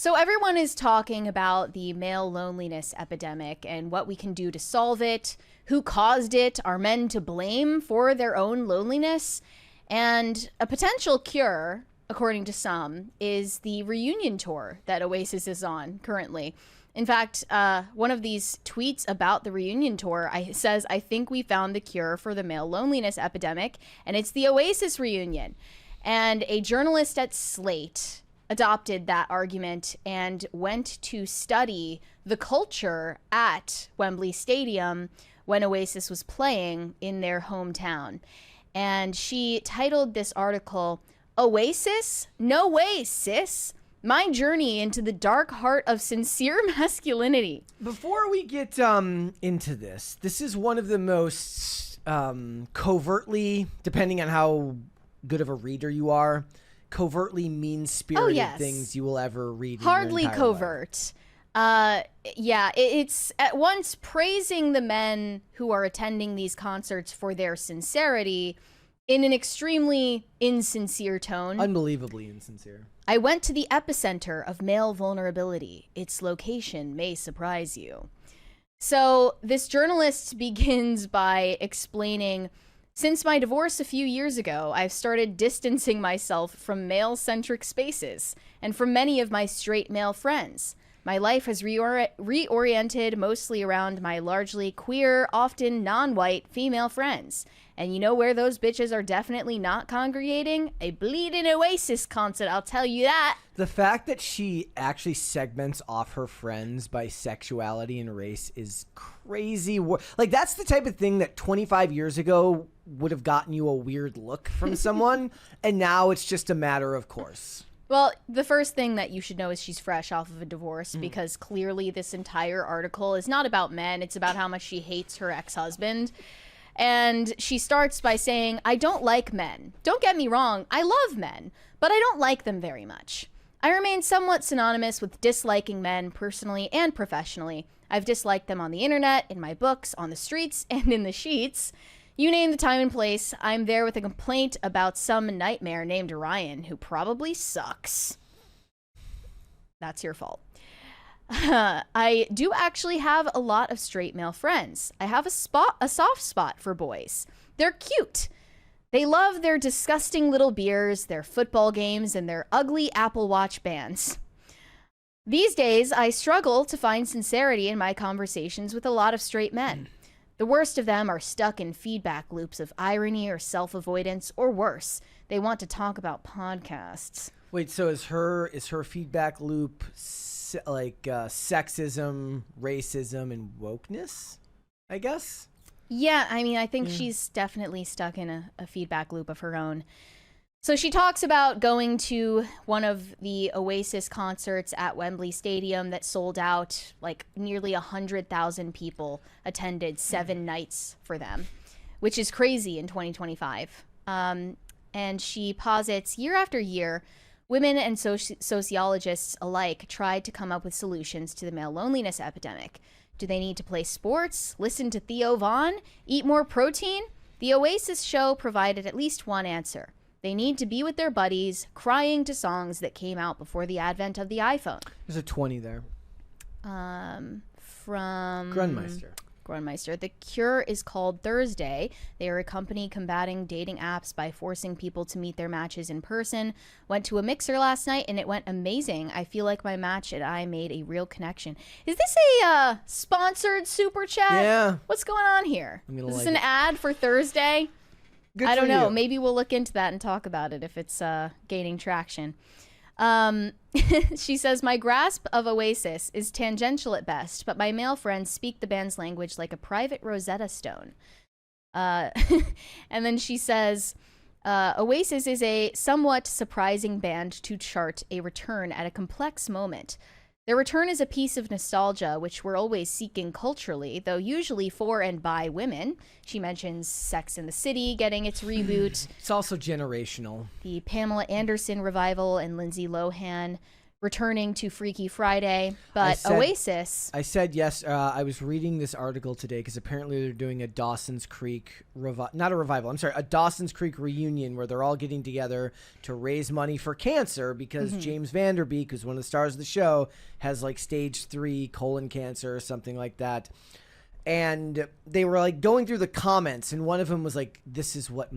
So everyone is talking about the male loneliness epidemic and what we can do to solve it. Who caused it? Are men to blame for their own loneliness? And a potential cure, according to some, is the reunion tour that Oasis is on currently. In fact, one of these tweets about the reunion tour says, "I think we found the cure for the male loneliness epidemic, and it's the Oasis reunion." And a journalist at Slate adopted that argument and went to study the culture at Wembley Stadium when Oasis was playing in their hometown. And she titled this article, "Oasis? No way, sis. My journey into the dark heart of sincere masculinity." Before we get into this is one of the most covertly, depending on how good of a reader you are, covertly mean-spirited things you will ever read. Hardly covert. It's at once praising the men who are attending these concerts for their sincerity in an extremely insincere tone. Unbelievably insincere. "I went to the epicenter of male vulnerability. Its location may surprise you." So this journalist begins by explaining, "Since my divorce a few years ago, I've started distancing myself from male-centric spaces and from many of my straight male friends. My life has reoriented mostly around my largely queer, often non-white female friends. And you know where those bitches are definitely not congregating? A bleeding Oasis concert, I'll tell you that." The fact that she actually segments off her friends by sexuality and race is crazy. Like, that's the type of thing that 25 years ago would have gotten you a weird look from someone, and now it's just a matter of course. Well, the first thing that you should know is she's fresh off of a divorce, because clearly this entire article is not about men. It's about how much she hates her ex-husband. And she starts by saying, "I don't like men. Don't get me wrong, I love men, but I don't like them very much. I remain somewhat synonymous with disliking men personally and professionally. I've disliked them on the internet, in my books, on the streets, and in the sheets. You name the time and place, I'm there with a complaint about some nightmare named Ryan who probably sucks. That's your fault. I do actually have a lot of straight male friends. I have a soft spot for boys. They're cute. They love their disgusting little beers, their football games, and their ugly Apple Watch bands. These days, I struggle to find sincerity in my conversations with a lot of straight men. The worst of them are stuck in feedback loops of irony or self-avoidance, or worse, they want to talk about podcasts." Wait, so is her feedback loop sexism, racism, and wokeness, I guess? Yeah, I mean, I think she's definitely stuck in a feedback loop of her own. So she talks about going to one of the Oasis concerts at Wembley Stadium that sold out. Like nearly 100,000 people attended 7 nights for them, which is crazy in 2025. And she posits, year after year, women and sociologists alike tried to come up with solutions to the male loneliness epidemic. Do they need to play sports, listen to Theo Von, eat more protein? The Oasis show provided at least one answer. They need to be with their buddies, crying to songs that came out before the advent of the iPhone. There's a 20 there. From Grunmeister. The cure is called Thursday. They are a company combating dating apps by forcing people to meet their matches in person. Went to a mixer last night and it went amazing. I feel like my match and I made a real connection. Is this a sponsored super chat? Yeah. What's going on here? Is this an ad for Thursday? Good I don't know. you. Maybe we'll look into that and talk about it if it's gaining traction. She says, my grasp of Oasis is tangential at best, but my male friends speak the band's language like a private Rosetta Stone. And then she says, Oasis is a somewhat surprising band to chart a return at a complex moment. Their return is a piece of nostalgia, which we're always seeking culturally, though usually for and by women. She mentions Sex and the City getting its reboot. It's also generational. The Pamela Anderson revival and Lindsay Lohan. returning to Freaky Friday. But Oasis... I said yes. I was reading this article today because apparently they're doing a Dawson's Creek... not a revival. I'm sorry. A Dawson's Creek reunion where they're all getting together to raise money for cancer because James Van Der Beek, who's one of the stars of the show, has like stage 3 colon cancer or something like that. And they were like going through the comments, and one of them was like, "This is what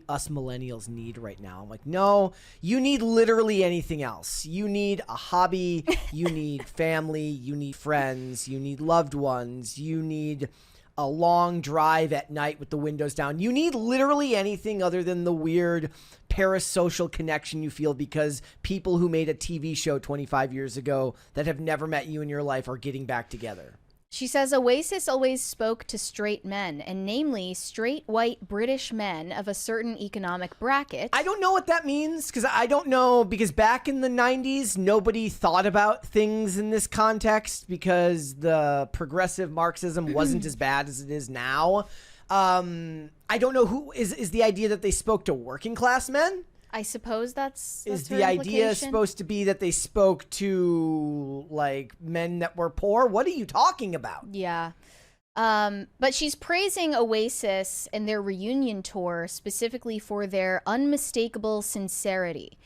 us millennials need right now." I'm like, "No, you need literally anything else. You need a hobby, you need family, you need friends, you need loved ones, you need a long drive at night with the windows down. You need literally anything other than the weird parasocial connection you feel because people who made a TV show 25 years ago that have never met you in your life are getting back together." She says Oasis always spoke to straight men, and namely straight white British men of a certain economic bracket. I don't know what that means because I don't know, because back in the 90s, nobody thought about things in this context because the progressive Marxism wasn't as bad as it is now. I don't know who is the idea that they spoke to working class men? I suppose that's is the idea supposed to be that they spoke to like men that were poor? What are you talking about? Yeah. But she's praising Oasis and their reunion tour specifically for their unmistakable sincerity.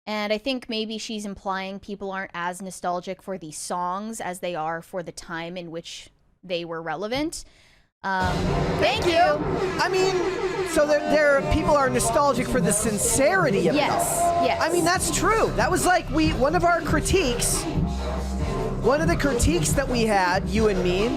And I think maybe she's implying people aren't as nostalgic for these songs as they are for the time in which they were relevant. Thank you. I mean, so there people are nostalgic for the sincerity of it all. Yes. I mean, that's true. That was like one of the critiques that we had, you and me,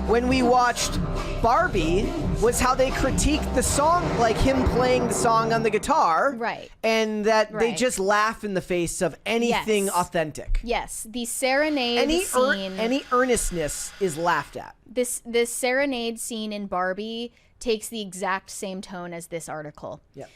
when we watched Barbie, was how they critiqued the song, like him playing the song on the guitar. Right. And that they just laugh in the face of anything authentic. Yes. The serenade scene. Any earnestness is laughed at. This serenade scene in Barbie takes the exact same tone as this article. Yeah.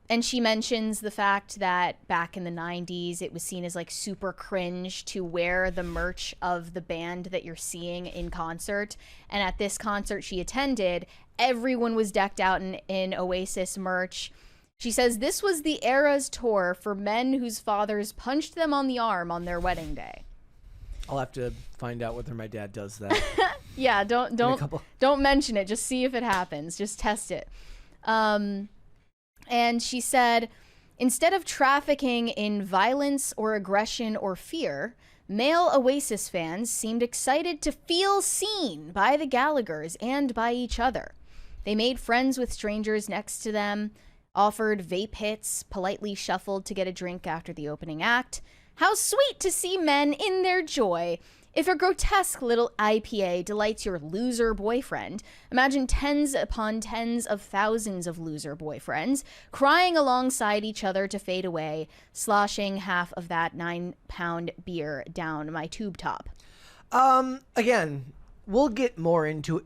And she mentions the fact that back in the 90s, it was seen as like super cringe to wear the merch of the band that you're seeing in concert. And at this concert she attended, everyone was decked out in Oasis merch. She says this was the era's tour for men whose fathers punched them on the arm on their wedding day. I'll have to find out whether my dad does that. Yeah, don't mention it. Just see if it happens. Just test it. And she said, instead of trafficking in violence or aggression or fear, male Oasis fans seemed excited to feel seen by the Gallaghers and by each other. They made friends with strangers next to them, offered vape hits, politely shuffled to get a drink after the opening act. How sweet to see men in their joy. If a grotesque little IPA delights your loser boyfriend, imagine tens upon tens of thousands of loser boyfriends crying alongside each other to fade away, sloshing half of that 9-pound beer down my tube top. Again, we'll get more into it,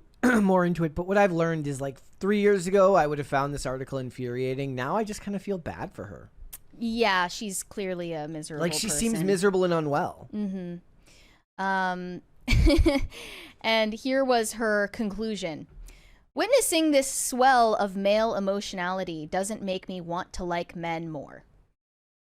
but what I've learned is like 3 years ago, I would have found this article infuriating. Now I just kind of feel bad for her. Yeah, she's clearly a miserable person. Like she seems miserable and unwell. Mm-hmm. And here was her conclusion. Witnessing this swell of male emotionality doesn't make me want to like men more.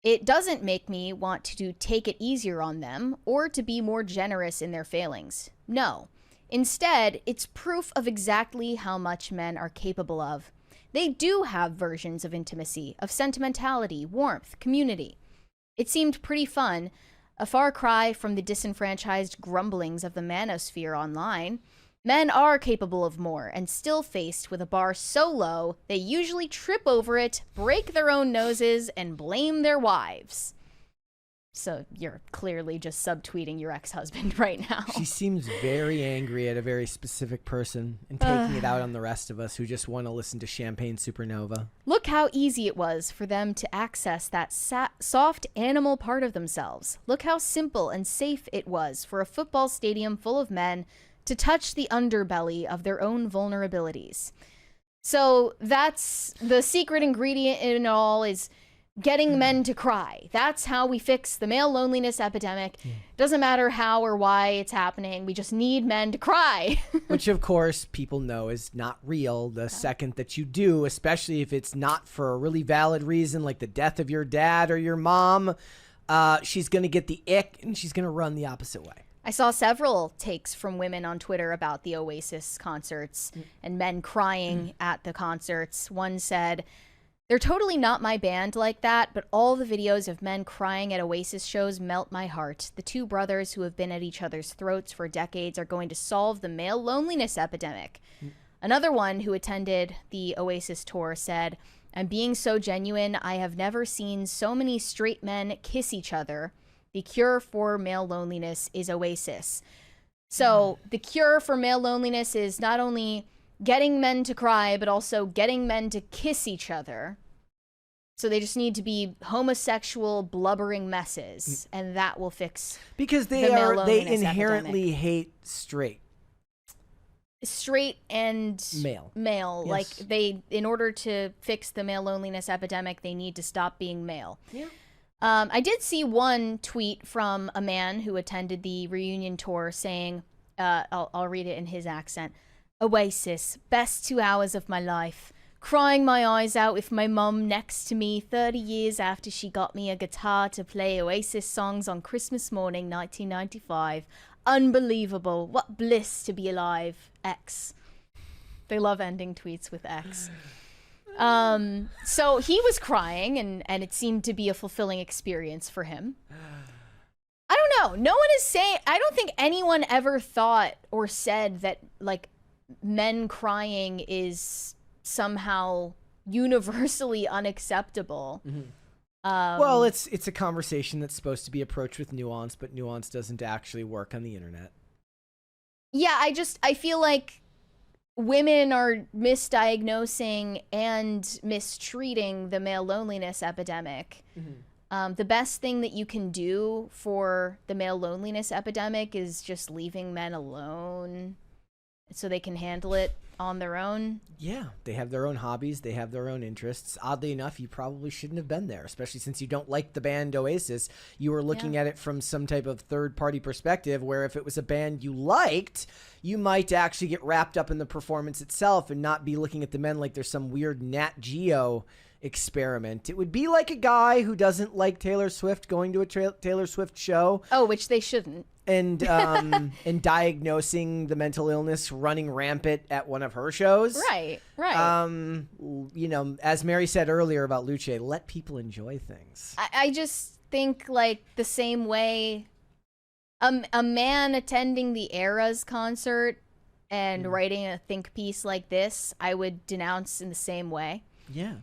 It doesn't make me want to take it easier on them or to be more generous in their failings. No. Instead, it's proof of exactly how much men are capable of. They do have versions of intimacy, of sentimentality, warmth, community. It seemed pretty fun, a far cry from the disenfranchised grumblings of the manosphere online. Men are capable of more, and still faced with a bar so low, they usually trip over it, break their own noses, and blame their wives. So you're clearly just subtweeting your ex-husband right now. She seems very angry at a very specific person and taking it out on the rest of us who just want to listen to Champagne Supernova. Look how easy it was for them to access that soft animal part of themselves. Look how simple and safe it was for a football stadium full of men to touch the underbelly of their own vulnerabilities. So that's the secret ingredient in it all, is getting men to cry. That's how we fix the male loneliness epidemic. Doesn't matter how or why it's happening. We just need men to cry. Which, of course, people know is not real the second that you do, especially if it's not for a really valid reason, like the death of your dad or your mom. she's going to get the ick and she's going to run the opposite way. I saw several takes from women on Twitter about the Oasis concerts and men crying at the concerts. One said, "They're totally not my band like that, but all the videos of men crying at Oasis shows melt my heart. The two brothers who have been at each other's throats for decades are going to solve the male loneliness epidemic." Another one who attended the Oasis tour said, "I'm being so genuine. I have never seen so many straight men kiss each other. The cure for male loneliness is Oasis." So the cure for male loneliness is not only getting men to cry, but also getting men to kiss each other. So they just need to be homosexual, blubbering messes, and that will fix because they inherently hate straight and male. Yes. Like they, in order to fix the male loneliness epidemic, they need to stop being male. Yeah. I did see one tweet from a man who attended the reunion tour saying, I'll read it in his accent. "Oasis, best 2 hours of my life. Crying my eyes out with my mum next to me 30 years after she got me a guitar to play Oasis songs on Christmas morning 1995. Unbelievable. What bliss to be alive. X." They love ending tweets with X. So he was crying, and it seemed to be a fulfilling experience for him. I don't know. No one is saying, I don't think anyone ever thought or said that, like, men crying is somehow universally unacceptable. Well, it's a conversation that's supposed to be approached with nuance, but nuance doesn't actually work on the internet. Yeah, I feel like women are misdiagnosing and mistreating the male loneliness epidemic. The best thing that you can do for the male loneliness epidemic is just leaving men alone so they can handle it on their own. Yeah, they have their own hobbies. They have their own interests. Oddly enough, you probably shouldn't have been there, especially since you don't like the band Oasis. You were looking at it from some type of third-party perspective, where if it was a band you liked, you might actually get wrapped up in the performance itself and not be looking at the men like there's some weird Nat Geo experiment. It would be like a guy who doesn't like Taylor Swift going to a Taylor Swift show. Oh, which they shouldn't. And and diagnosing the mental illness running rampant at one of her shows. Right. You know, as Mary said earlier about Luce, let people enjoy things. I just think, like, the same way a man attending the Eras concert and writing a think piece like this, I would denounce in the same way. Yeah.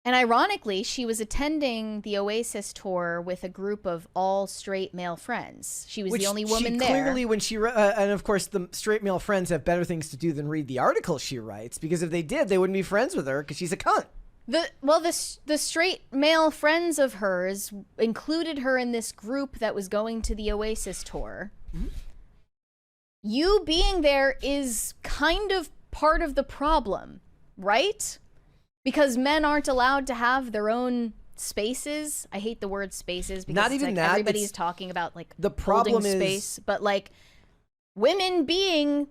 And ironically, she was attending the Oasis tour with a group of all straight male friends. She was the only woman there. Clearly, when she and of course the straight male friends have better things to do than read the article she writes, because if they did, they wouldn't be friends with her because she's a cunt. The straight male friends of hers included her in this group that was going to the Oasis tour. You being there is kind of part of the problem, right? Because men aren't allowed to have their own spaces. I hate the word spaces because not it's even like that. Everybody's talking about, like, the problem holding space, but like women being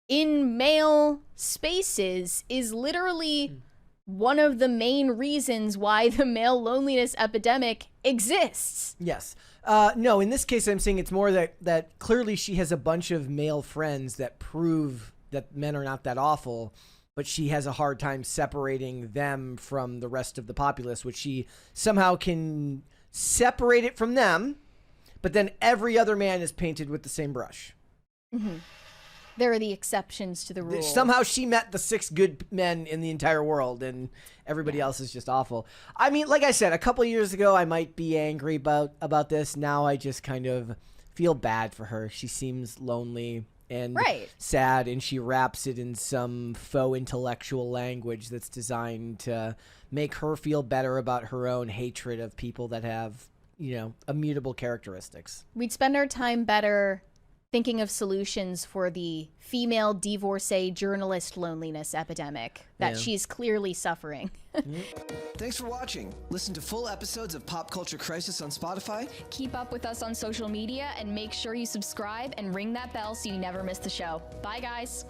in male spaces is literally one of the main reasons why the male loneliness epidemic exists. Yes. No, in this case, I'm saying it's more that clearly she has a bunch of male friends that prove that men are not that awful, but she has a hard time separating them from the rest of the populace, which she somehow can separate it from them, but then every other man is painted with the same brush. There are the exceptions to the rule. Somehow she met the 6 good men in the entire world, and everybody else is just awful. I mean, like I said, a couple of years ago, I might be angry about this. Now I just kind of feel bad for her. She seems lonely and sad, and she wraps it in some faux intellectual language that's designed to make her feel better about her own hatred of people that have, you know, immutable characteristics. We'd spend our time better thinking of solutions for the female divorcee journalist loneliness epidemic that she's clearly suffering. Thanks for watching. Listen to full episodes of Pop Culture Crisis on Spotify. Keep up with us on social media and make sure you subscribe and ring that bell so you never miss the show. Bye, guys.